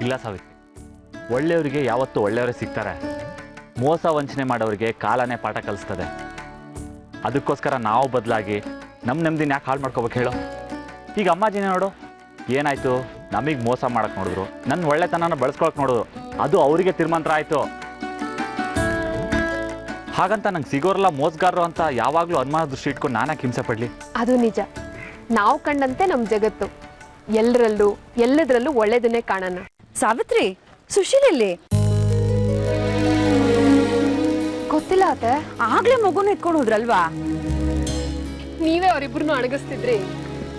ಇಲ್ಲ ಸಾವಿತ್ರಿ, ಒಳ್ಳೆಯವರಿಗೆ ಯಾವತ್ತೂ ಒಳ್ಳೆಯವರೇ ಸಿಗ್ತಾರೆ. ಮೋಸ ವಂಚನೆ ಮಾಡೋರಿಗೆ ಕಾಲನೇ ಪಾಠ ಕಲಿಸ್ತದೆ. ಅದಕ್ಕೋಸ್ಕರ ನಾವು ಬದಲಾಗಿ ನಮ್ಮ ನೆಮ್ಮದಿನ ಯಾಕೆ ಹಾಳು ಮಾಡ್ಕೋಬೇಕು ಹೇಳೋ? ಈಗ ಅಮ್ಮಾಜಿನೇ ನೋಡು, ಏನಾಯ್ತು, ನಮಗೆ ಮೋಸ ಮಾಡಕ್ಕೆ ನೋಡಿದ್ರು, ನನ್ನ ಒಳ್ಳೆತನನ ಬಳಸ್ಕೊಳಕ್ಕೆ ನೋಡಿದ್ರು, ಅದು ಅವರಿಗೆ ತಿರುಮಂತ್ರ ಆಯಿತು. ಹಾಗಂತ ನಂಗೆ ಸಿಗೋರಲ್ಲ ಮೋಸಗಾರರು ಅಂತ ಯಾವಾಗಲೂ ಅನುಮಾನ ದೃಷ್ಟಿ ಇಟ್ಕೊಂಡು ನಾನಾಕೆ ಹಿಂಸೆ ಪಡಲಿ? ಅದು ನಿಜ. ನಾವು ಕಂಡಂತೆ ನಮ್ಮ ಜಗತ್ತು. ಎಲ್ಲದರಲ್ಲೂ ಒಳ್ಳೇದನ್ನೇ ಕಾಣೋಣ. ಸಾವಿತ್ರಿ, ಸುಶೀಲಲ್ಲಿ ಗೊತ್ತಿಲ್ಲ ಅತ್ತೆ. ಆಗ್ಲೇ ಮಗುನ ಎತ್ಕೊಂಡು ಹೋದ್ರಲ್ವಾ? ನೀವೇ ಅವರಿಬ್ರು ಅಣಗಿಸ್ತಿದ್ರಿ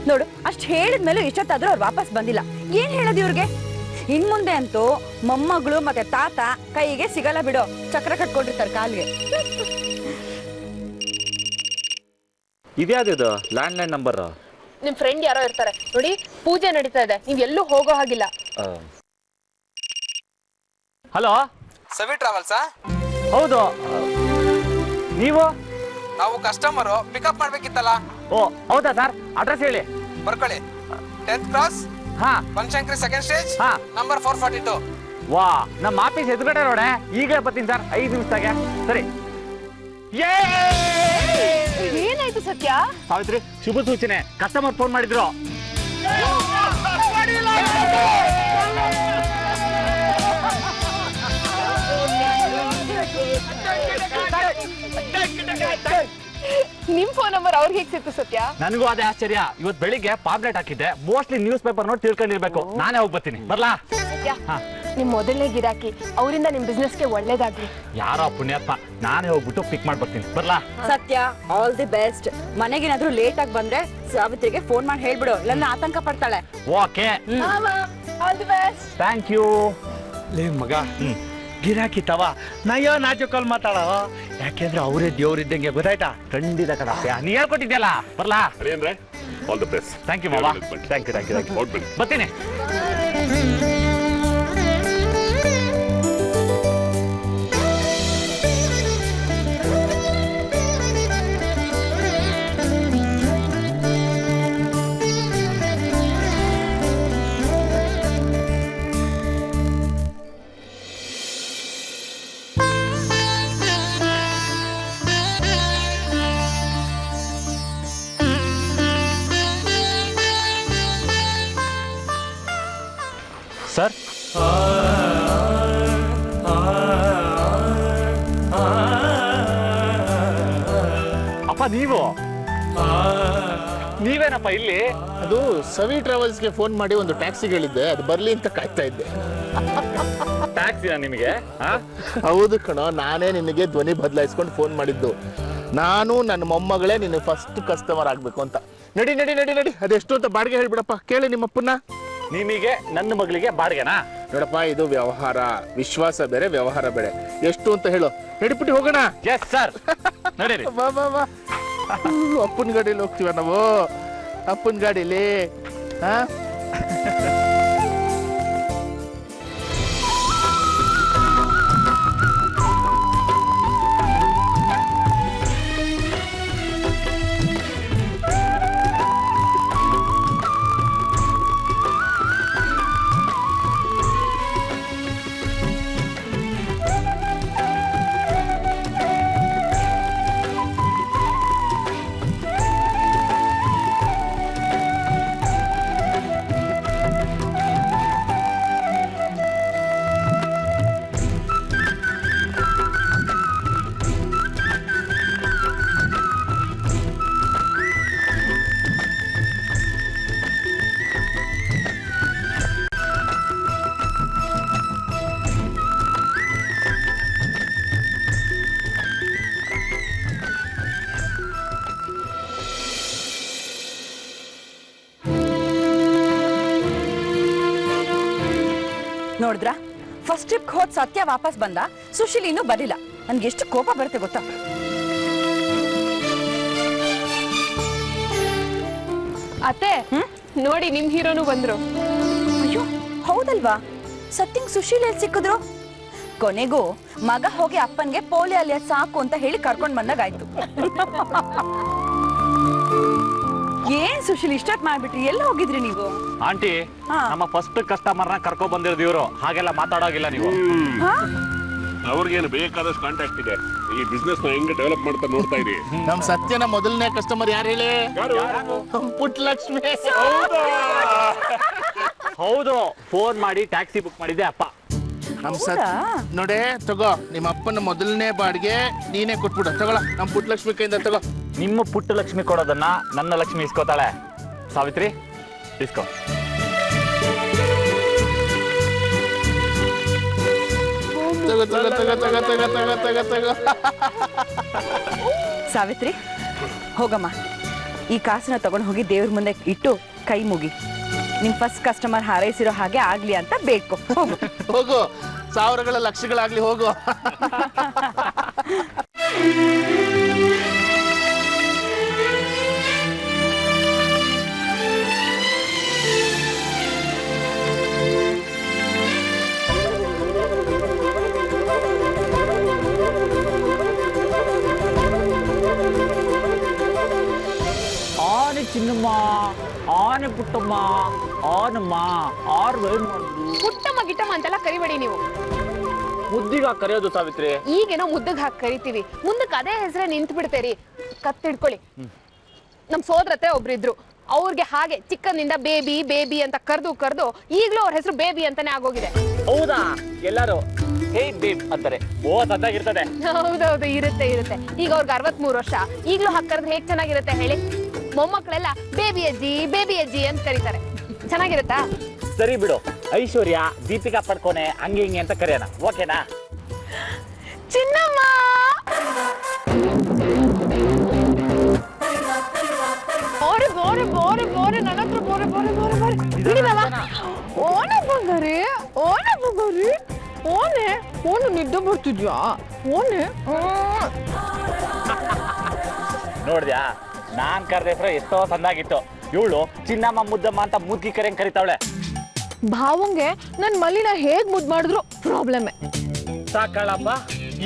ನೋಡು. ಅಷ್ಟ್ ಹೇಳಿದ್ಮೇಲೆ ಇಷ್ಟೊತ್ತಾದ್ರೂ ಅವ್ರು ವಾಪಸ್ ಬಂದಿಲ್ಲ. ಏನ್ ಹೇಳೋದು ಇವ್ರಿಗೆ? ಇನ್ ಮುಂದೆ ಅಂತೂ ಮೊಮ್ಮಗಳು ಮತ್ತೆ ತಾತ ಕೈಗೆ ಸಿಗಲ್ಲ ಬಿಡೋ. ಚಕ್ರ ಕಟ್ಕೊಂಡಿರ್ತಾರೆ ಕಾಲ್ಗೆ. ಇದ್ಯಾವ್ದು ಲ್ಯಾಂಡ್ಲೈನ್ ನಂಬರ್? ನಿಮ್ ಫ್ರೆಂಡ್ ಯಾರೋ ಇರ್ತಾರೆ ನೋಡಿ. ಪೂಜೆ ನಡೀತಾ ಇದೆ, ನೀವ್ ಎಲ್ಲೂ ಹೋಗೋ ಹಾಗಿಲ್ಲ. ಹಲೋ, ಸವಿ ಟ್ರಾವೆಲ್ಸಾ? ಹೌದು, ನೀವು? ನಾವು ಕಸ್ಟಮರು, ಪಿಕಪ್ ಮಾಡ್ಬೇಕಿತ್ತಲ್ಲ. ಓ ಹೌದಾ ಸರ್, ಅಡ್ರೆಸ್ ಹೇಳಿ. ಬರ್ಕೊಳ್ಳಿ. 10th ಕ್ರಾಸ್, ಹಾ, ಬನಶಂಕರಿ ಸೆಕೆಂಡ್ ಸ್ಟೇಜ್, ಹಾ, ನಂಬರ್ 442. ವಾ, ನಮ್ಮ ಆಫೀಸ್ ಎದುರುಗಡೆ ನೋಡೆ. ಈಗಲೇ ಬರ್ತೀನಿ ಸರ್, 5 ನಿಮಿಷದಾಗೆ. ಸರಿ. ಏನಾಯ್ತು ಸತ್ಯ? ಸಾವಿತ್ರಿ, ಶುಭ ಸೂಚನೆ. ಕಸ್ಟಮರ್ ಫೋನ್ ಮಾಡಿದ್ರು. ನಿಮ್ ಫೋನ್ ನಂಬರ್ ಅವ್ರಿಗೆ ಹೇಗೆ ಸಿಕ್ತು ಸತ್ಯ? ನನಗೂ ಅದೇ ಆಶ್ಚರ್ಯ. ಇವತ್ತು ಬೆಳಿಗ್ಗೆ ಪಾಂಪ್ಲೆಟ್ ಹಾಕಿದ್ದೆ. ಮೋಸ್ಟ್ಲಿ ನ್ಯೂಸ್ ಪೇಪರ್ ನೋಡಿ ತಿಳ್ಕೊಂಡಿರ್ಬೇಕು. ನಾನೇ ಹೋಗಿ ಬರ್ತೀನಿ. ಬರ್ಲಾ? ಸತ್ಯ, ನಿಮ್ ಮೊದಲನೇ ಗಿರಾಕಿ, ಅವರಿಂದ ನಿಮ್ ಬಿಸ್ನೆಸ್ಗೆ ಒಳ್ಳೇದಾಗ್ಲಿ. ಯಾರೋ ಪುಣ್ಯಾತ್ಮ, ನಾನೇ ಹೋಗ್ಬಿಟ್ಟು ಪಿಕ್ ಮಾಡಿ ಬರ್ತೀನಿ. ಬರ್ಲಾ? Satya, all the best. ಮನೆಗೇನಾದ್ರೂ ಲೇಟ್ ಆಗಿ ಬಂದ್ರೆ ಸಾವಿತ್ರಿಗೆ ಫೋನ್ ಮಾಡಿ ಹೇಳ್ಬಿಡು, ಇಲ್ಲಾಂದ್ರೆ ಆತಂಕ ಪಡ್ತಾಳೆ. Okay, all the best. Thank you. ಲೇ ಮಗ, ಗಿರಾಕಿ ತವ ನಯ್ಯೋ ನಾಜುಕಲ್ ಮಾತಾಡೋ. ಯಾಕೆಂದ್ರೆ ಅವರೇ ದೇವ್ರಿದ್ದಂಗೆ, ಗೊತ್ತಾಯ್ತಾ? ಖಂಡಿತ ಕಣಪ್ಪ, ನೀ ಹೇಳ್ಕೊಟ್ಟಿದ್ಯಲ್ಲ. ಬರ್ಲಾ? ಅಂದ್ರೆ all the best. Thank you ಮಾವ. Thank you. ಬರ್ತೀನಿ. ಸರ್, ಅಪ್ಪ ನೀವೇನಪ್ಪ ಇಲ್ಲಿ? ಅದು ಸವಿ ಟ್ರಾವೆಲ್ಸ್ಗೆ ಫೋನ್ ಮಾಡಿ ಒಂದು ಟ್ಯಾಕ್ಸಿಗೆ ಹೇಳಿದ್ದೆ, ಅದು ಬರ್ಲಿ ಅಂತ ಕಾಯ್ತಾ ಇದ್ದೆ. ಟ್ಯಾಕ್ಸಿನಾ ನಿಮಗೆ? ಹೌದು ಕಣೋ, ನಾನೇ ನಿನಗೆ ಧ್ವನಿ ಬದಲಾಯಿಸ್ಕೊಂಡು ಫೋನ್ ಮಾಡಿದ್ದು. ನಾನು ನನ್ನ ಮೊಮ್ಮಗಳೇ ನಿನ್ನ ಫಸ್ಟ್ ಕಸ್ಟಮರ್ ಆಗ್ಬೇಕು ಅಂತ. ನಡಿ ನಡಿ ನಡಿ ನಡಿ, ಅದೆಷ್ಟು ಅಂತ ಬಾಡಿಗೆ ಹೇಳ್ಬಿಡಪ್ಪ. ಕೇಳಿ ನಿಮ್ಮಪ್ಪನ್ನ. ನಿಮಗೆ ನನ್ನ ಮಗಳಿಗೆ ಬಾಡಿಗೆನಾ? ನೋಡಪ್ಪ, ಇದು ವ್ಯವಹಾರ. ವಿಶ್ವಾಸ ಬೇರೆ, ವ್ಯವಹಾರ ಬೇರೆ. ಎಷ್ಟು ಅಂತ ಹೇಳು. ನಡಿಬಿಟ್ಟು ಹೋಗೋಣ. ಎಸ್ ಸರ್, ನಡೀರಿ. ಬಾ ಬಾ ಬಾ. ಅಪ್ಪನ ಗಾಡಿಯಲ್ಲಿ ಹೋಗ್ತೀವ ನಾವು. ಅಪ್ಪನ ಗಾಡಿಲಿ. ಹಾ, ನೋಡಿದ್ರಾ, ಫಸ್ಟ್ ಟ್ರಿಪ್ ಹೋದ್ ಸತ್ಯ ವಾಪಸ್ ಬಂದ, ಸುಶೀಲ್ ಇನ್ನೂ ಬರಲಿಲ್ಲ. ನನ್ಗೆ ಎಷ್ಟು ಕೋಪ ಬರುತ್ತೆ ಗೊತ್ತಾ? ಅತ್ತೆ ನೋಡಿ, ನಿಮ್ ಹೀರೋನು ಬಂದ್ರು. ಅಯ್ಯೋ ಹೌದಲ್ವಾ? ಸತ್ಯಂಗ್ ಸುಶೀಲ್ ಎಲ್ಲಿ ಸಿಕ್ಕಿದ್ರು? ಕೊನೆಗೂ ಮಗ ಹೋಗಿ ಅಪ್ಪನ್ಗೆ ಪೋಲಿಯೋ ಅಲ್ಲಿಯ ಸಾಕು ಅಂತ ಹೇಳಿ ಕರ್ಕೊಂಡ್ ಬಂದಾಗಾಯ್ತು. ಏನ್ ಸುಶೀಲ್ ಇಷ್ಟೊತ್ ಮಾಡ್ಬಿಟ್ರಿ, ಎಲ್ಲ ಹೋಗಿದ್ರಿ ನೀವು? ಆಂಟಿ, ನಮ್ಮ ಫಸ್ಟ್ ಕಸ್ಟಮರ್ನ ಕರ್ಕೊ ಬಂದಿರೋದು ಇವರು, ಹಾಗೆಲ್ಲ ಮಾತಾಡೋಗಿಲ್ಲ ನೀವು. ಅವ್ರಿಗೇನು ಬೇಕಾದಷ್ಟು ಕಾಂಟ್ಯಾಕ್ಟ್ ಇದೆ. ಈ ಬಿಸ್ನೆಸ್ ನ ಹೆಂಗೆ ಡೆವಲಪ್ ಮಾಡ್ತಾ ನೋಡ್ತಾ ಇರಿ. ನಮ್ ಸತ್ಯನ ಮೊದಲನೇ ಕಸ್ಟಮರ್ ಯಾರು ಹೇಳಿ? ಪುಟ್ಟಲಕ್ಷ್ಮಿ. ಹೌದು, ಫೋನ್ ಮಾಡಿ ಟ್ಯಾಕ್ಸಿ ಬುಕ್ ಮಾಡಿದ್ದೆ ಅಪ್ಪ. ನಮ್ ನೋಡೆ ತಗೋ, ನಿಮ್ಮ ಅಪ್ಪನ ಮೊದಲನೇ ಬಾಡಿಗೆ ನೀನೇ ಕೊಟ್ಬಿಡು. ತಗೊಳ, ನಮ್ ಪುಟ್ಟಲಕ್ಷ್ಮಿ ಕೈಯಿಂದ ತಗೋ. ನಿಮ್ಮ ಪುಟ್ಟ ಲಕ್ಷ್ಮಿ ಕೊಡೋದನ್ನ ನನ್ನ ಲಕ್ಷ್ಮಿ ಇಸ್ಕೋತಾಳೆ. ಸಾವಿತ್ರಿ, ಇಸ್ಕೋ. ತಗೋ ತಗೋ ತಗೋ ತಗೋ ತಗೋ ತಗೋ ತಗೋ ತಗೋ. ಸಾವಿತ್ರಿ, ಹೋಗಮ್ಮ, ಈ ಕಾಸನ್ನ ತಗೊಂಡು ಹೋಗಿ ದೇವ್ರ ಮುಂದೆ ಇಟ್ಟು ಕೈ ಮುಗಿ. ನಿಮ್ ಫಸ್ಟ್ ಕಸ್ಟಮರ್ ಹಾರೈಸಿರೋ ಹಾಗೆ ಆಗ್ಲಿ ಅಂತ ಬೇಡ್ಕೊ. ಹೋಗು ಹೋಗು, ಸಾವಿರಗಳ ಲಕ್ಷಗಳಾಗ್ಲಿ, ಹೋಗು. ಆನೆ ಚಿನ್ನಮ್ಮ, ಆನೆ ಪುಟ್ಟಮ್ಮ, ಆನಮ್ಮ, ಆರ್ ಪುಟ್ಟಮ್ಮ ಗಿಟ್ಟಮ್ಮ ಅಂತೆಲ್ಲ ಕರಿಬೇಡಿ ನೀವು. ಮುದ್ದಿಗ ಕರೆಯೋದು ಸಾವಿತ್ರಿ. ಈಗೇನೋ ಮುದ್ದಗ್ ಹಾಕಿ ಕರಿತೀವಿ, ಮುಂದಕ್ಕೆ ಅದೇ ಹೆಸರೇ ನಿಂತು ಬಿಡ್ತೇರಿ. ಕತ್ತಿಡ್ಕೊಳ್ಳಿ. ನಮ್ ಸೋದರತೆ ಒಬ್ರಿದ್ರು, ಅವ್ರಿಗೆ ಹಾಗೆ ಚಿಕ್ಕಂದಿಂದ ಬೇಬಿ ಬೇಬಿ ಅಂತ ಕರ್ದು ಈಗ್ಲೂ ಅವ್ರ ಹೆಸರು ಬೇಬಿ ಅಂತಾನೆ ಆಗೋಗಿದೆ. ಹೌದಾ? ಎಲ್ಲಾರು ಹೇ ಬೇಬ್ ಅಂತಾರೆ. ಓ, ಸದ್ದಾಗಿರ್ತದೆ. ಹೌದೌದು, ಇರುತ್ತೆ. ಈಗ ಅವ್ರಿಗೆ 63 ವರ್ಷ, ಈಗ್ಲೂ ಹಾಕರ್ದ್ರೆ ಹೇಗ್ ಚೆನ್ನಾಗಿರುತ್ತೆ ಹೇಳಿ? ಮೊಮ್ಮಕ್ಕಳೆಲ್ಲ ಬೇಬಿ ಅಜ್ಜಿ ಅಂತ ಕರೀತಾರೆ. ಚೆನ್ನಾಗಿರುತ್ತಾ? ಸರಿ ಬಿಡು, ಐಶ್ವರ್ಯ, ದೀಪಿಕಾ ಪಡ್ಕೋನೆ, ಹಂಗೆ ಹಿಂಗೆ ಅಂತ ಕರೆಯೋಣ, ಓಕೆನಾ? ಚಿನ್ನಮ್ಮ, ಬೋರೆ ನನ್ನ ಹತ್ರ ಬೋರೆ ಓನೆ ನಿದ್ದೆ ಬರ್ತಿದ್ಯಾ? ಓನೆ ನೋಡ್ದ್ಯಾ, ನಾನ್ ಕರೆದ ಹೆಸರು ಎಷ್ಟೋ ಸಂದಾಗಿತ್ತು. ಇವಳು ಚಿನ್ನಮ್ಮ ಮುದ್ದಮ್ಮ ಅಂತ ಮುದ್ಗಿ ಕರೆಯಂಗ್ ಕರಿತಾವಳೆ. ಭಾವಂಗೆ ನನ್ ಮಲ್ಲಿನ ಹೇಗ್ ಮುದ್ ಮಾಡಿದ್ರು ಪ್ರಾಬ್ಲಮ್. ಸಾಕಳಪ್ಪ,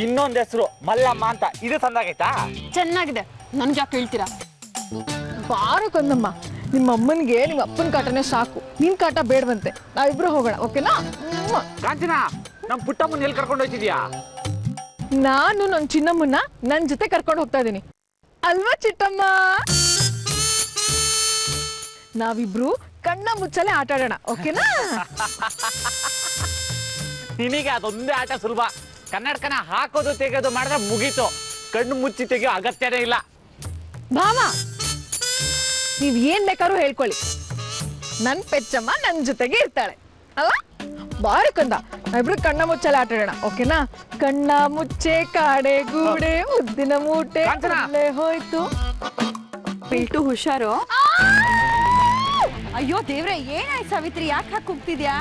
ಇನ್ನೊಂದ್ ಹೆಸರು ಮಲ್ಲಮ್ಮ ಅಂತ, ಇದು ಸಂದಾಗೈತಾ? ಚೆನ್ನಾಗಿದೆ, ನನ್ಗೆ ಯಾಕೆ ಹೇಳ್ತೀರಾ? ಬಾರು ಕಂದಮ್ಮ, ನಿಮ್ಮ ಅಮ್ಮನಿಗೆ ನಿಮ್ಮ ಅಪ್ಪನ ಕಾಟನೇ ಸಾಕು, ನಿನ್ ಕಾಟ ಬೇಡವಂತೆ. ನಾವಿಬ್ರು ಹೋಗೋಣ, ಓಕೆನಾ? ಕಾಂಚನ, ನಮ್ ಪುಟ್ಟಮ್ಮನ್ ಎಲ್ಲಿ ಕರ್ಕೊಂಡು ಹೋಗ್ತಿದ್ಯಾ? ನಾನು ನನ್ ಚಿನ್ನಮ್ಮನ್ನ ನನ್ ಜೊತೆ ಕರ್ಕೊಂಡು ಹೋಗ್ತಾ ಇದೀನಿ ಅಲ್ವಾ ಚಿಟ್ಟಮ್ಮ? ನಾವಿಬ್ರು ಕಣ್ಣ ಮುಚ್ಚಲೆ ಆಟ ಆಡೋಣ, ಓಕೆನಾ? ನಿನಗೆ ಅದೊಂದೇ ಆಟ ಸುಲಭ. ಕನ್ನಡಕನ ಹಾಕೋದು ತೆಗೆಯೋದು ಮಾಡಿದ್ರೆ ಮುಗೀತು. ಕಣ್ಣು ಮುಚ್ಚಿ ತೆಗೆಯೋ ಅಗತ್ಯನೇ ಇಲ್ಲ. ಭಾವ, ನೀವ್ ಏನ್ ಬೇಕಾದ್ರೂ ಹೇಳ್ಕೊಳ್ಳಿ, ನನ್ ಪೆಚ್ಚಮ್ಮ ನನ್ ಜೊತೆಗೆ ಇರ್ತಾಳೆ ಅಲ್ವಾ? ಬಾರಿ ಕಂದ, ನಾವಿಬ್ರು ಕಣ್ಣ ಮುಚ್ಚಲೆ ಆಟ ಆಡೋಣ, ಓಕೆನಾ? ಕಣ್ಣ ಮುಚ್ಚೆ ಕಾಡೆ ಗೂಡೆ ಮುದ್ದಿನ ಮೂಟೆ ಹೋಯ್ತು. ಪಿಲ್ಟು ಹುಷಾರು. ಅಯ್ಯೋ ದೇವ್ರೆ, ಏನಾಯ್ತು ಸಾವಿತ್ರಿ, ಯಾಕೆ ಹಾಕಿ ಹೋಗ್ತಿದ್ಯಾ?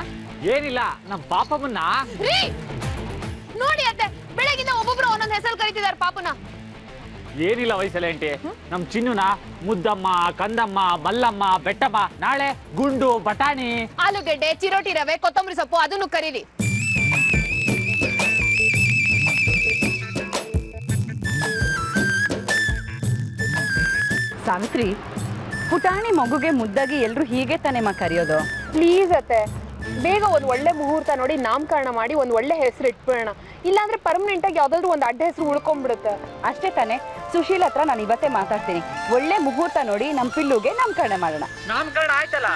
ಏನಿಲ್ಲ, ನಮ್ ಪಾಪಮ್ಮನ್ನ ನೋಡಿ ಅತ್ತೆ, ಬೆಳಗಿಂದ ಒಬ್ಬೊಬ್ರು ಒಂದೊಂದ್ ಹೆಸರು ಕರಿತಿದಾರೆ ಪಾಪನ. ಏನಿಲ್ಲ ವಯಸ್ಸಲ್ಲ ಆಂಟಿ, ನಮ್ ಚಿನ್ನುನ ಮುದ್ದಮ್ಮ, ಕಂದಮ್ಮ, ಮಲ್ಲಮ್ಮ, ಬೆಟ್ಟಮ್ಮ, ನಾಳೆ ಗುಂಡು, ಬಟಾಣಿ, ಆಲೂಗೆಡ್ಡೆ, ಚಿರೋಟಿ ರವೆ, ಕೊತ್ತಂಬರಿ ಸೊಪ್ಪು ಅದನ್ನು ಕರೀರಿ. ಸಾವಿತ್ರಿ, ಪುಟಾಣಿ ಮಗುಗೆ ಮುದ್ದಾಗಿ ಎಲ್ರು ಹೀಗೆ ತಾನೇ ಕರೆಯೋದು? ಪ್ಲೀಸ್ ಅತ್ತೆ, ಬೇಗ ಒಂದ್ ಒಳ್ಳೆ ಮುಹೂರ್ತ ನೋಡಿ ನಾಮಕರಣ ಮಾಡಿ ಒಂದ್ ಒಳ್ಳೆ ಹೆಸರು ಇಟ್ಬಿಡೋಣ. ಇಲ್ಲಾಂದ್ರೆ ಪರ್ಮನೆಂಟ್ ಆಗಿ ಯಾವ್ದಾದ್ರು ಒಂದು ಅಡ್ಡ ಹೆಸರು ಉಳ್ಕೊಂಡ್ಬಿಡುತ್ತೆ. ಅಷ್ಟೇ ತಾನೇ, ಸುಶೀಲ್ ಹತ್ರ ನಾನು ಇವತ್ತೇ ಮಾತಾಡ್ತೀನಿ. ಒಳ್ಳೆ ಮುಹೂರ್ತ ನೋಡಿ ನಮ್ ಪಿಲ್ಲುಗೆ ನಾಮಕರಣ ಮಾಡೋಣ. ನಾಮಕರಣ ಆಯ್ತಲ್ಲ,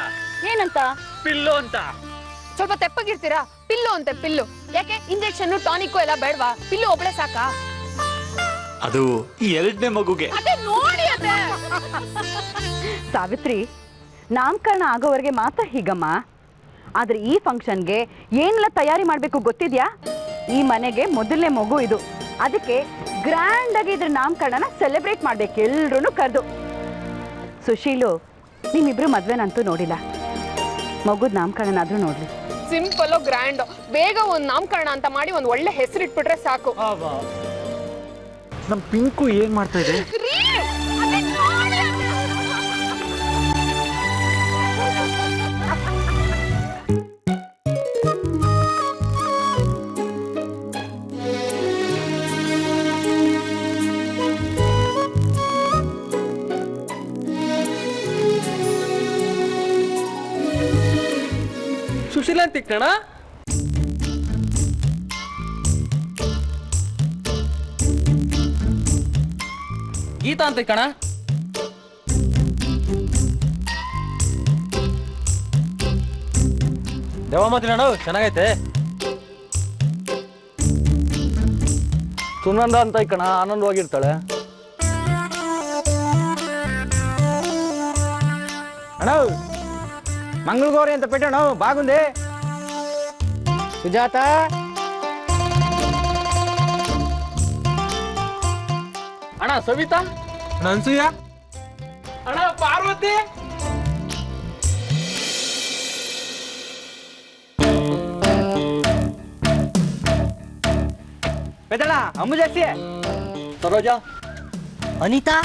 ಏನಂತ? ಪಿಲ್ಲು ಅಂತ. ಸ್ವಲ್ಪ ತೆಪ್ಪಗಿರ್ತೀರಾ? ಪಿಲ್ಲು ಅಂತೆ, ಪಿಲ್ಲು. ಯಾಕೆ ಇಂಜೆಕ್ಷನ್ ಟಾನಿಕ್ ಎಲ್ಲ ಬೇಡವಾ? ಪಿಲ್ಲು ಒಬ್ಳೆ ಸಾಕಾ? ಅದು ಎರಡನೇ ಮಗುಗೆ. ಅದೇ ನೋಡಿ ಅದೇ. ಸಾವಿತ್ರಿ, ನಾಮಕರಣ ಆಗೋವರೆಗೆ ಮಾತ್ರ ಹೀಗಮ್ಮ. ಆದ್ರೆ ಈ ಫಂಕ್ಷನ್ಗೆ ಏನೆಲ್ಲ ತಯಾರಿ ಮಾಡ್ಬೇಕು ಗೊತ್ತಿದ್ಯಾ? ಈ ಮನೆಗೆ ಮೊದಲನೇ ಮಗು ಇದು, ಅದಕ್ಕೆ ಗ್ರ್ಯಾಂಡ್ ಆಗಿ ಇದ್ರ ನಾಮಕರಣನ ಸೆಲೆಬ್ರೇಟ್ ಮಾಡ್ಬೇಕು ಎಲ್ರೂ ಕರೆದು. ಸುಶೀಲು, ನಿಮ್ಮಿಬ್ರು ಮದ್ವೆನಂತೂ ನೋಡಿಲ್ಲ, ಮಗುದ್ ನಾಮಕರಣನಾದ್ರೂ ನೋಡ್ಲಿ. ಸಿಂಪಲ್ ಗ್ರ್ಯಾಂಡ್, ಬೇಗ ಒಂದ್ ನಾಮಕರಣ ಅಂತ ಮಾಡಿ ಒಂದ್ ಒಳ್ಳೆ ಹೆಸರು ಇಟ್ಬಿಟ್ರೆ ಸಾಕು. ನಮ್ ಪಿಂಕು ಏನ್ ಮಾಡ್ತಾ ಇದೆ? ಶೀಲಾ ಅಂತ ಕಣ. ಗೀತಾ ಅಂತ ಕಣ. ದೇವಮ್ಮ ತಿನ್ನೋಣ ಚೆನ್ನಾಗೈತೆ. ಸುನಂದ ಅಂತ ಕಣ ಆನಂದವಾಗಿರ್ತಾಳೆ. ಅಣ್ಣ ಮಂಗಳಗೌರಿ ಅಂತ ಪೆಟ್ಟಣ ಬಾಗುಂದೆ. ಸುಜಾತ ಅಣ್ಣ ಸವಿತಾ ನನ್ಸೂಯ ಅಣ್ಣ ಪಾರ್ವತಿ. ಪೆದ್ದಳ ಅಮ್ಮ ಜಾಸ್ತಿ. ಸರೋಜಾ ಅನಿತಾ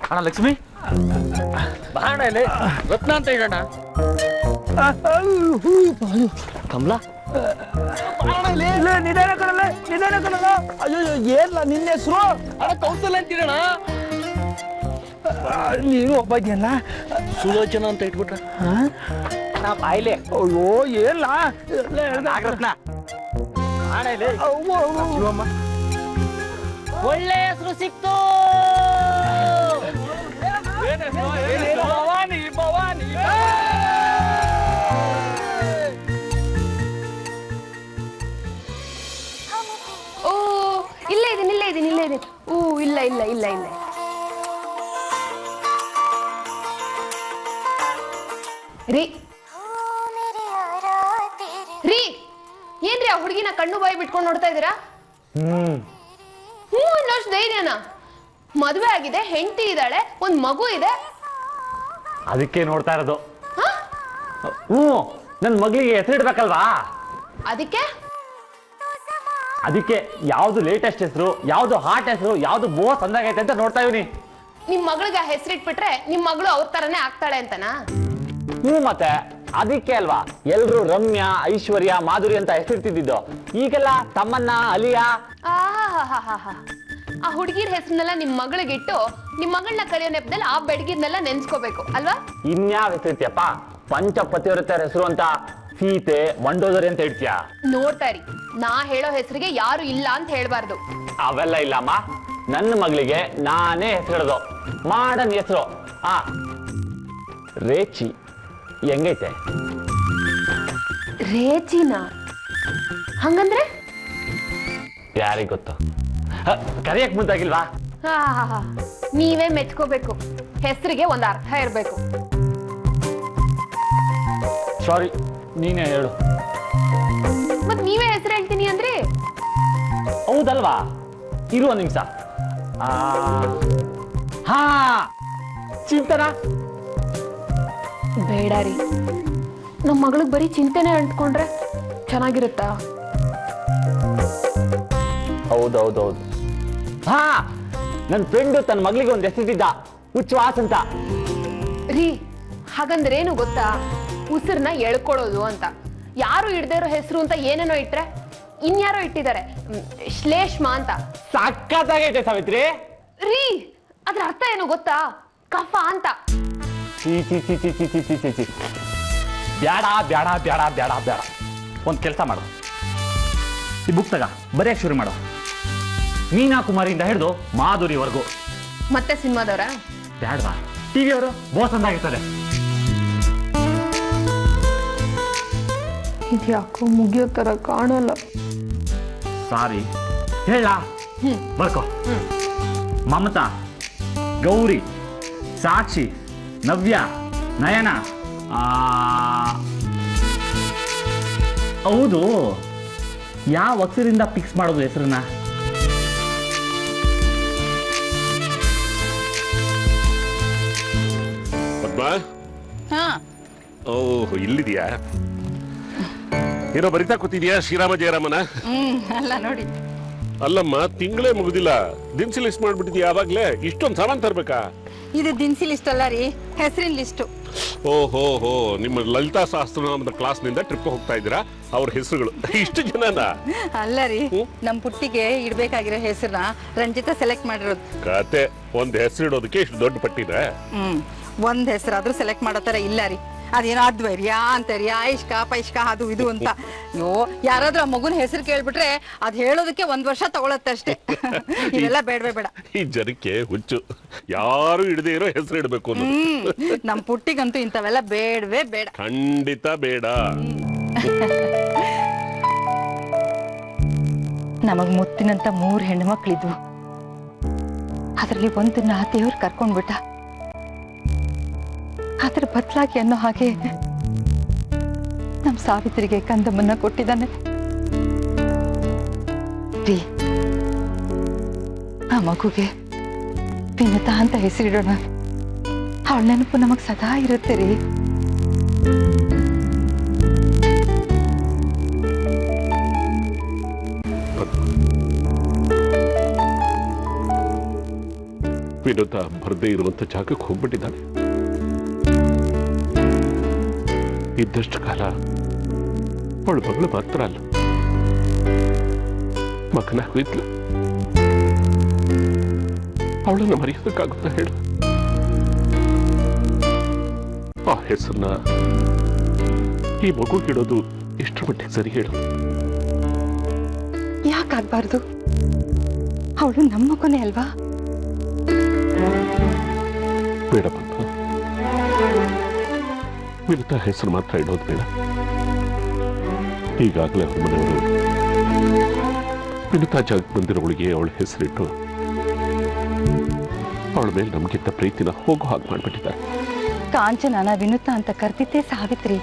ಅಣ್ಣ ಲಕ್ಷ್ಮಿ ಬಾಣ ಇಲ್ಲಿ ರತ್ನ ಅಂತ ಇಡೋಣ. ಕಮಲಾ ನಿಧಾನ ಕಣಲ್ಲ ನಿಧಾನ ಕಣಲ್ಲ. ಅಯ್ಯೋ ಏನಿಲ್ಲ ನಿನ್ನ ಹೆಸರು ಅಣ್ಣ ಕೌಸಲ್ಯ ಅಂತ ಇಡೋಣ. ನೀನು ಒಬ್ಬ ಇದೆಯಲ್ಲ ಸುಲೋಚನ ಅಂತ ಇಟ್ಬಿಟ್ರ ಬಾಯ್ಲೆ. ಅಯ್ಯೋ ಏನಿಲ್ಲ ನಾಗರತ್ನ ಅಣ್ಣ ಇಲ್ಲಿ ಶಿವಮ್ಮ. ಒಳ್ಳೆ ಹೆಸರು ಸಿಕ್ತು. ಭವಾನಿ ಭವಾನಿ. ಓ ಇಲ್ಲೇ ಇದೀನಿ ಇಲ್ಲೇ ಇದೀನಿ ಇಲ್ಲೇ ಇದೀನಿ. ಓ ಇಲ್ಲ ಇಲ್ಲ ಇಲ್ಲ ಇಲ್ಲ. ರೀ ರೀ ಏನ್ರಿ ಆ ಹುಡುಗಿನ ಕಣ್ಣು ಬಾಯಿ ಬಿಟ್ಕೊಂಡು ನೋಡ್ತಾ ಇದ್ದೀರಾ? ಹ್ಞೂ ಅನ್ನೋಷ್ಟು ಧೈರ್ಯನಾ? ಮದುವೆ ಆಗಿದೆ, ಹೆಂಡತಿ ಇದ್ದಾಳೆ, ಒಂದ್ ಮಗು ಇದೆ. ಅದಕ್ಕೆ ನೋಡ್ತಾ ಇರೋದು. ನನ್ನ ಮಗಳಿಗೆ ಹೆಸರಿಡ್ಬೇಕಲ್ವಾ? ಅದಕ್ಕೆ ಯಾವ್ದು ಲೇಟೆಸ್ಟ್ ಹೆಸರು, ಯಾವ್ದು ಹಾಟ್ ಹೆಸರು, ಯಾವ್ದು ಬೋಸ್ ಅಂದಾಗೈತೆ ಅಂತ ನೋಡ್ತಾ ಇದೀನಿ. ನಿಮ್ ಮಗಳಿಗೆ ಆ ಹೆಸರಿಟ್ಬಿಟ್ರೆ ನಿಮ್ ಮಗಳು ಅವ್ರ ತರನೇ ಆಗ್ತಾಳೆ ಅಂತನಾ? ಮತ್ತೆ ಅದಕ್ಕೆ ಅಲ್ವಾ ಎಲ್ರು ರಮ್ಯಾ, ಐಶ್ವರ್ಯ, ಮಾಧುರಿ ಅಂತ ಹೆಸರಿಟ್ಟಿದ್ದು. ಈಗೆಲ್ಲ ತಮ್ಮನ್ನ, ಅಲಿಯಾ. ಆ ಹುಡುಗಿರ್ ಹೆಸರನ್ನೆಲ್ಲ ನಿಮ್ ಮಗಳಿಗಿಟ್ಟು ನಿಮ್ ಮಗಳನ್ನ ಕರೆಯೋ ನೆಪದಲ್ಲಿ ಆ ಬೆಡಗಿರ್ನೆಲ್ಲ ನೆನ್ಸ್ಕೋಬೇಕು ಅಲ್ವಾ? ಇನ್ಯಾವ ಹೆಸರಿರ್ತೀಯಪ್ಪ? ಪಂಚಪತಿವ್ರತರ ಹೆಸರು ಅಂತ ಸೀತೆ, ಮಂಡೋದರಿ ಅಂತ ಇಡ್ತೀಯ. ನೋಡ್ತಾರಿ, ನಾ ಹೇಳೋ ಹೆಸರಿಗೆ ಯಾರು ಇಲ್ಲ ಅಂತ ಹೇಳ್ಬಾರ್ದು. ಅವೆಲ್ಲ ಇಲ್ಲಮ್ಮ. ನನ್ನ ಮಗಳಿಗೆ ನಾನೇ ಹೆಸರಿಡೋದು. ಮಾಡನ್ ಹೆಸರು ರೇಚಿ. ಹೆಂಗೈತೆ? ರೇಚಿನ ಹಂಗಂದ್ರೆ ಯಾರಿಗ್ ಗೊತ್ತು? ಕರಿಯಕ್ ಮುಂದಾಗಿಲ್ವಾ? ನೀವೇ ಮೆಚ್ಕೋಬೇಕು. ಹೆಸರಿಗೆ ಒಂದ್ ಅರ್ಥ ಇರ್ಬೇಕು. ಸಾರಿ, ನೀನೇ ಹೇಳು. ಮತ್ ನೀವೇ ಹೆಸರು ಹೇಳ್ತೀನಿ ಅಂದ್ರೆ? ಹೌದಲ್ವಾ? ಇರು ಒಂದ್ ನಿಮಿಷ. ಚಿಂತನ. ಬೇಡ ರೀ, ನಮ್ಮ ಮಗಳಿಗೆ ಬರೀ ಚಿಂತೆನೆ ಅಂಟ್ಕೊಂಡ್ರೆ ಚೆನ್ನಾಗಿರುತ್ತಾ? ಹೌದೌದೌದು. ನನ್ನ ಫ್ರೆಂಡ್ ತನ್ನ ಮಗಳಿಗೆ ಒಂದು ಹೆಸರಿಟ್ಟಿದ್ದ, ಉಚ್ಛ್ವಾಸ್ ಅಂತ. ರೀ ಹಾಗಂದ್ರೇನು ಗೊತ್ತಾ? ಉಸಿರನ್ನ ಎಳ್ಕೊಳ್ಳೋದು ಅಂತ. ಯಾರು ಇಡದೇ ಇರೋ ಹೆಸರು ಅಂತ ಏನೇನೋ ಇಟ್ರೆ ಇನ್ಯಾರೋ ಇಟ್ಟಿದ್ದಾರೆ, ಶ್ಲೇಷ್ಮ ಅಂತ. ಸಕ್ಕತ್ತಾಗೈತೆ ಸಾವಿತ್ರಿ. ರೀ ಅದ್ರ ಅರ್ಥ ಏನು ಗೊತ್ತಾ? ಕಫ ಅಂತ. ಬ್ಯಾಡ ಬ್ಯಾಡ ಬ್ಯಾಡ ಬ್ಯಾಡ ಬ್ಯಾಡ. ಒಂದ್ ಕೆಲಸ ಮಾಡು, ಈ ಬುಕ್ ತಗ, ಬರೆಯಕ್ ಶುರು ಮಾಡು. ಮೀನಾ ಕುಮಾರಿಯಿಂದ ಹಿಡಿದು ಮಾಧುರಿವರೆಗೂ. ಮತ್ತೆ ಸಿನಿಮಾದವ್ರ? ಬ್ಯಾಡ್ವಾ, ಟಿವಿ ಅವರು ಬೋಸ್ ಅಂದಾಗಿರ್ತದೆ. ಇದ್ಯಾಕೋ ಮುಗಿಯೋ ತರ ಕಾಣಲ್ಲ. ಸಾರಿ ಹೇಳ, ಬರ್ಕೋ. ಮಮತಾ, ಗೌರಿ, ಸಾಕ್ಷಿ, ನವ್ಯ, ನಯನ. ಹೌದು, ಯಾವ ಅಕ್ಷರಿಂದ ಫಿಕ್ಸ್ ಮಾಡೋದು ಹೆಸರನ್ನ? ಪದ್ಮಾ, ಓಹ್ ಇಲ್ಲಿದ್ಯಾ? ಏನೋ ಬರಿತಾ ಕೂತಿದ್ಯಾ ಶ್ರೀರಾಮ ಜಯರಾಮನ? ಅಲ್ಲ ನೋಡಿ. ಅಲ್ಲಮ್ಮ, ತಿಂಗಳೇ ಮುಗುದಿಲ್ಲ, ದಿನಸಿ ಲಿಸ್ಟ್ ಮಾಡ್ಬಿಟ್ಟಿದ್ಯಾ ಯಾವಾಗ್ಲೇ? ಇಷ್ಟೊಂದು ಸಾಮಾನ್ ತರ್ಬೇಕಾ? ಇದು ದಿನಸಿ ಲಿಸ್ಟ್ ಅಲ್ಲ ರೀ, ಹೆಸರಿನ ಲಿಸ್ಟು. ಓಹೋ ಹೋ, ನಿಮ್ಮ ಲಲಿತಾ ಸಹಸ್ರನಾಮದ ಕ್ಲಾಸ್ ನಿಂದ ಟ್ರಿಪ್ ಹೋಗ್ತಾ ಇದ್ದೀರಾ? ಅವ್ರ ಹೆಸರುಗಳು ಇಷ್ಟು ಜನನಾ? ಅಲ್ಲ ರೀ, ನಮ್ ಪುಟ್ಟಿಗೆ ಇಡ್ಬೇಕಾಗಿರೋ ಹೆಸರನ್ನ ರಂಜಿತಾ ಸೆಲೆಕ್ಟ್ ಮಾಡಿರೋದು. ಕತೆ, ಒಂದ್ ಹೆಸರು ಇಡೋದಕ್ಕೆ ಇಷ್ಟು ದೊಡ್ಡ ಪಟ್ಟಿನ? ಒಂದ್ ಹೆಸರಾದ್ರೂ ಸೆಲೆಕ್ಟ್ ಮಾಡೋ ತರ ಇಲ್ಲ ರೀ. ಅದೇನೋ ಅದ್ವೈರ್ಯ ಅಂತರ್ಯ ಐಷ್ಕ ಪೈಷ್ಕ ಅದು ಇದು ಅಂತ. ಅಯ್ಯೋ ಯಾರಾದ್ರೂ ಆ ಮಗುನ ಹೆಸರು ಕೇಳ್ಬಿಟ್ರೆ ಅದ್ ಹೇಳೋದಕ್ಕೆ 1 ವರ್ಷ ತಗೊಳತ್ತೆ ಅಷ್ಟೇ. ಇದೆಲ್ಲ ಬೇಡವೇ ಬೇಡ. ಈ ಜನಕ್ಕೆ ಹುಚ್ಚು, ಯಾರು ಹಿಡದೇ ಇರೋ ಹೆಸರು ಇಡಬೇಕು ಅನ್ನೋದು. ನಮ್ ಪುಟ್ಟಿಗಂತೂ ಇಂಥವೆಲ್ಲ ಬೇಡವೇ ಬೇಡ. ಖಂಡಿತ ಬೇಡ. ನಮಗ್ ಮುತ್ತಿನಂತ 3 ಹೆಣ್ಣು ಮಕ್ಳಿದ್ವು. ಅದ್ರಲ್ಲಿ ಒಂದನ್ನ ದೇವ್ರು ಕರ್ಕೊಂಡ್ಬಿಟ್ಟ. ಅದ್ರ ಬದಲಾಗಿ ಅನ್ನೋ ಹಾಗೆ ನಮ್ ಸಾವಿತ್ರಿಗೆ ಕಂದಮ್ಮನ್ನ ಕೊಟ್ಟಿದ್ದಾನೆ. ಆ ಮಗುಗೆ ವಿನುತಾ ಅಂತ ಹೆಸರಿಡೋಣ. ಅವಳ ನೆನಪು ನಮಗ್ ಸದಾ ಇರುತ್ತೆ ರೀ. ವಿನುತಾ ಬರದೇ ಇರುವಂತ ಜಾಗಕ್ಕೆ ಹೋಗ್ಬಿಟ್ಟಿದ್ದಾಳೆ. ಇದ್ದಷ್ಟು ಕಾಲ ಅವಳ ಮಗಳು ಮಾತ್ರ ಅಲ್ಲ, ಮಗನಾಗಿದ್ಲು. ಅವಳನ್ನ ಮರೆಯೋದಕ್ಕಾಗುತ್ತಾ ಹೇಳು? ಆ ಹೆಸರನ್ನ ಈ ಮಗುಗಿಡೋದು ಎಷ್ಟು ಮಟ್ಟಿಗೆ ಸರಿ ಹೇಳು? ಯಾಕಾಗ್ಬಾರ್ದು? ಅವಳು ನಮ್ಮ ಮಗುನೇ ಅಲ್ವಾ? ಬೇಡಪ್ಪ, ವಿನುತಾ ಹೆಸರು ಮಾತ್ರ ಇಡೋದು ಬೇಡ. ಈಗಾಗಲೇ ಅವ್ರ ಮನೆಯವರು ವಿನುತಾ ಜಾಗಕ್ಕೆ ಬಂದಿರೋಳಿಗೆ ಅವಳ ಹೆಸರಿಟ್ಟು ಅವಳ ಮೇಲೆ ನಮ್ಗಿಂತ ಪ್ರೀತಿನ ಹೋಗೋ ಹಾಗೆ ಮಾಡ್ಬಿಟ್ಟಿದ್ದಾರೆ. ಕಾಂಚನಾನ ವಿನುತಾ ಅಂತ ಕರ್ತಿದ್ದೆ ಸಾವಿತ್ರಿ.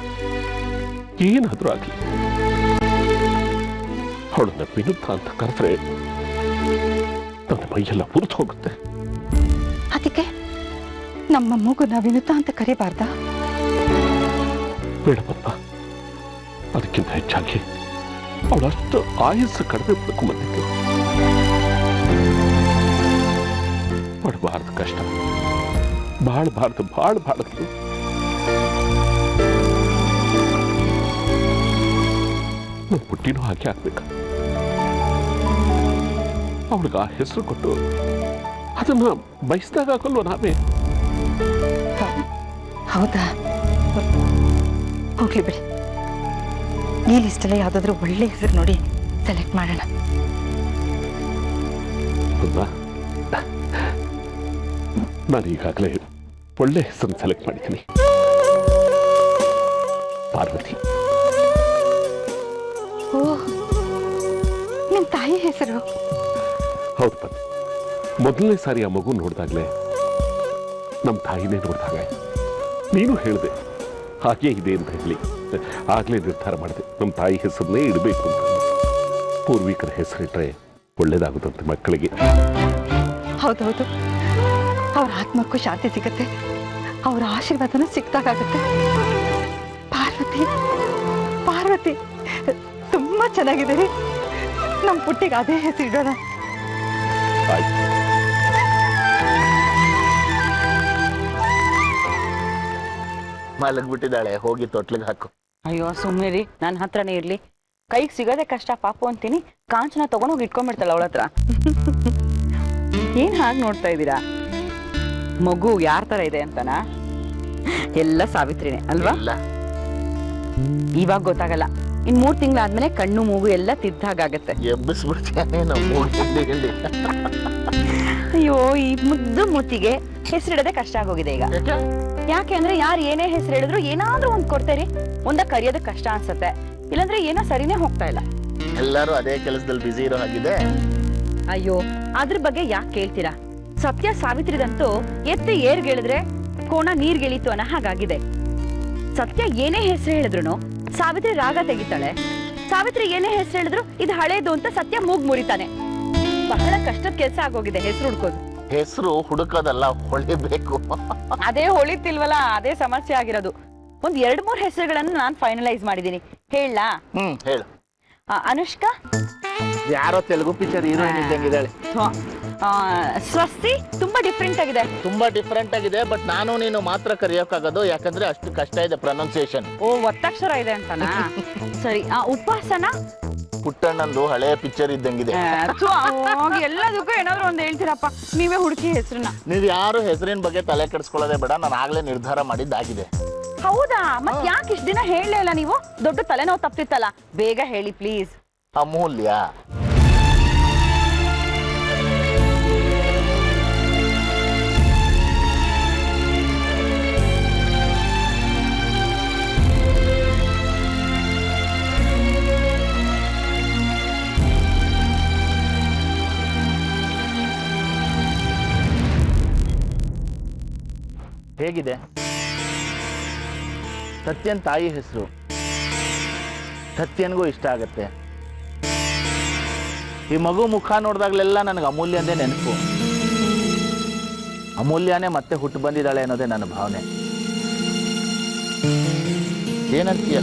ಏನಾದ್ರೂ ಆಗ್ಲಿ, ಅವಳನ್ನ ವಿನುತಾ ಅಂತ ಕರೆದ್ರೆ ನನ್ನ ಮೈಯೆಲ್ಲ ಹುರಿದು ಹೋಗುತ್ತೆ. ಅದಕ್ಕೆ ನಮ್ಮ ಮಗುನ ವಿನುತಾ ಅಂತ ಕರಿಬಾರ್ದಾ? ಬೇಡಪ್ಪ, ಅದಕ್ಕಿಂತ ಹೆಚ್ಚಾಗಿ ಅವಳಷ್ಟು ಆಯಸ್ಸು ಕಡಿಮೆ ಪಡ್ಕೊಂಡ್ಬಂದಿತ್ತು. ಪಡಬಾರ್ದು ಕಷ್ಟ, ಬಾಳಬಾರ್ದು. ನಮ್ಮ ಪುಟ್ಟಿನೂ ಹಾಗೆ ಆಗ್ಬೇಕು. ಅವಳಿಗೆ ಆ ಹೆಸರು ಕೊಟ್ಟು ಅದನ್ನ ಬಯಸಿದಾಗ ಹಾಕಲ್ವ ನಾವೇ? ಹೌದಾ? ಹೋಗ್ಲಿ ಬಿಡಿ. ಈ ಲಿಸ್ಟಲ್ಲಿ ಯಾವ್ದಾದ್ರು ಒಳ್ಳೆ ಹೆಸರು ನೋಡಿ ಸೆಲೆಕ್ಟ್ ಮಾಡೋಣ. ನಾನು ಈಗಾಗಲೇ ಒಳ್ಳೆ ಹೆಸರನ್ನು ಸೆಲೆಕ್ಟ್ ಮಾಡಿದ್ದೀನಿ. ಪಾರ್ವತಿ. ಓ, ನಿಮ್ ತಾಯಿ ಹೆಸರು? ಹೌದಪ್ಪ. ಮೊದಲನೇ ಸಾರಿ ಆ ಮಗು ನೋಡಿದಾಗಲೇ ನಮ್ಮ ತಾಯಿನೇ ನೋಡಿದಾಗ ನೀನು ಹೇಳಿದೆ ಹಾಗೆ ಇದೆ ಅಂತ ಹೇಳಿ. ಆಗ್ಲೇ ನಿರ್ಧಾರ ಮಾಡಿದೆ ನಮ್ಮ ತಾಯಿ ಹೆಸರನ್ನೇ ಇಡಬೇಕು ಅಂತ. ಪೂರ್ವಿಕರ ಹೆಸರಿಟ್ರೆ ಒಳ್ಳೇದಾಗುತ್ತಂತೆ ಮಕ್ಕಳಿಗೆ. ಹೌದೌದು, ಅವ್ರ ಆತ್ಮಕ್ಕೂ ಶಾಂತಿ ಸಿಗತ್ತೆ, ಅವ್ರ ಆಶೀರ್ವಾದನೂ ಸಿಕ್ತಾಗುತ್ತೆ. ಪಾರ್ವತಿ, ಪಾರ್ವತಿ ತುಂಬಾ ಚೆನ್ನಾಗಿದೆ ರೀ. ನಮ್ಮ ಪುಟ್ಟಿಗೆ ಅದೇ ಹೆಸರಿಡೋಣ. ಮಲಗ್ಬಿಟ್ಟಿದ್ದಾಳೆ, ಹೋಗಿ ತೊಟ್ಲಿಗೆ ಹಾಕು. ಅಯ್ಯೋ ಸುಮ್ಮನೆ ರೀ, ನನ್ನ ಹತ್ರನೇ ಇರ್ಲಿ. ಕೈಗೆ ಸಿಗೋದೆ ಕಷ್ಟ ಪಾಪು ಅಂತೀನಿ. ಕಾಂಚನ ತಗೊಂಡೋಗಿ ಇಟ್ಕೊಂಡ್ಬಿಡ್ತಾಳೆ ಅವಳ ಹತ್ರ. ಏನ್ ಹಾಗೆ ನೋಡ್ತಾ ಇದ್ದೀರಾ? ಮಗು ಯಾರ ತರ ಇದೆ ಅಂತನಾ? ಎಲ್ಲ ಸಾವಿತ್ರಿನೇ ಅಲ್ವಾ? ಇವಾಗ ಗೊತ್ತಾಗಲ್ಲ, ಇನ್ 3 ತಿಂಗಳಾದ್ಮೇಲೆ ಕಣ್ಣು ಮೂಗು ಎಲ್ಲ ತಿದ್ದಾಗತ್ತೆ. ಎಬ್ಬಿಸ್ಬಿಡ್ತೇನೆ ನಮ್ಮ. ಅಯ್ಯೋ, ಈ ಮುದ್ದು ಮುತ್ತಿಗೆ ಹೆಸರಿಡದೆ ಕಷ್ಟ ಆಗೋಗಿದೆ ಈಗ. ಯಾಕೆ ಅಂದ್ರೆ ಯಾರು ಏನೇ ಹೆಸರು ಹೇಳಿದ್ರು ಏನಾದ್ರೂ ಒಂದ್ ಕೊಡ್ತೇರಿ. ಒಂದ ಕರಿಯೋದಕ್ಕೆ ಕಷ್ಟ ಅನ್ಸತ್ತೆ, ಇಲ್ಲಾಂದ್ರೆ ಏನೋ ಸರಿನೇ ಹೋಗ್ತಾ ಇಲ್ಲ. ಎಲ್ಲರೂ ಅದೇ ಕೆಲಸದಲ್ಲಿ ಬಿಸಿ ಇರೋ ಹಾಗಿದೆ. ಅಯ್ಯೋ, ಅದ್ರ ಬಗ್ಗೆ ಯಾಕೆ ಕೇಳ್ತೀರಾ? ಸತ್ಯ ಸಾವಿತ್ರಿದಂತೂ ಎತ್ತಿ ಏರ್ಗೆಳಿದ್ರೆ ಕೋಣ ನೀರ್ಗೆಳಿತು ಅನ್ನೋ ಹಾಗಾಗಿದೆ. ಸತ್ಯ ಏನೇ ಹೆಸರು ಹೇಳಿದ್ರು ಸಾವಿತ್ರಿ ರಾಗ ತೆಗಿತಾಳೆ. ಸಾವಿತ್ರಿ ಏನೇ ಹೆಸರು ಹೇಳಿದ್ರು ಇದು ಹಳೇದು ಅಂತ ಸತ್ಯ ಮೂಗ್ ಮುರಿತಾನೆ. ಬಹಳ ಕಷ್ಟದ ಕೆಲಸ ಆಗೋಗಿದೆ ಹೆಸರು ಹುಡ್ಕೋದು. ಹೆಸರು ಹುಡುಕೋದಲ್ಲ, ಹೊಳಿಬೇಕು. ಅದೇ ಹೊಳಿತಿಲ್ವಲ್ಲ, ಅದೇ ಸಮಸ್ಯೆ ಆಗಿರೋದು. ಒಂದ್ 2-3 ಹೆಸರುಗಳನ್ನು ನಾನು ಫೈನಲೈಸ್ ಮಾಡಿದೀನಿ. ಹೇಳಲಾ? ಹೇಳು. ಅನುಷ್ಕಾ, ಯಾರೋ ತೆಲುಗು ಪಿಕ್ಚರ್ ಹೀರೋಯಿನ್ ಇದ್ದಂಗಿದ್ದಾಳೆ. ಸ್ವಸ್ತಿ ತುಂಬಾ ಡಿಫ್ರೆಂಟ್ ಆಗಿದೆ. ತುಂಬಾ ಡಿಫ್ರೆಂಟ್ ಆಗಿದೆ, ಬಟ್ ನಾನು ನೀನು ಮಾತ್ರ ಕರೆಯೋಕ್ಕಾಗೋದು, ಯಾಕಂದ್ರೆ ಅಷ್ಟು ಕಷ್ಟ ಇದೆ ಪ್ರೊನೌನ್ಸಿಯೇಷನ್. ಓ, ಒತ್ತಕ್ಷರ ಇದೆ ಅಂತನಾ? ಸರಿ. ಉಪಾಸನ ಪುಟ್ಟಣ್ಣಂದು ಹಳೆ ಪಿಕ್ಚರ್ ಇದ್ದಂಗಿದೆ. ಎಲ್ಲದಕ್ಕೂ ಏನಾದ್ರು ಒಂದು ಹೇಳ್ತೀರಪ್ಪ, ನೀವೇ ಹುಡುಕಿ ಹೆಸರನ್ನ. ನೀವು ಯಾರು ಹೆಸರಿನ ಬಗ್ಗೆ ತಲೆ ಕೆಡಿಸ್ಕೊಳ್ಳೋದೇ ಬೇಡ, ನಾನು ಆಗ್ಲೇ ನಿರ್ಧಾರ ಮಾಡಿದ್ದಾಗಿದೆ. ಹೌದಾ? ಮತ್ ಯಾಕೆ ಇಷ್ಟ ದಿನ ಹೇಳಲೇ ಇಲ್ಲ ನೀವು? ದೊಡ್ಡ ತಲೆನೋವು ತಪ್ಪಿತ್ತಲ್ಲ, ಬೇಗ ಹೇಳಿ ಪ್ಲೀಸ್. ಅಮೂಲ್ಯ. ಹೇಗಿದೆ? ಸತ್ಯನ್ ತಾಯಿ ಹೆಸರು, ಸತ್ಯನ್ಗೂ ಇಷ್ಟ ಆಗತ್ತೆ. ಈ ಮಗು ಮುಖ ನೋಡಿದಾಗಲೆಲ್ಲ ನನಗೆ ಅಮೂಲ್ಯ ಅಂದೇ ನೆನಪು. ಅಮೂಲ್ಯನೇ ಮತ್ತೆ ಹುಟ್ಟು ಬಂದಿದ್ದಾಳೆ ಅನ್ನೋದೇ ನನ್ನ ಭಾವನೆ. ಏನಂತೀಯ?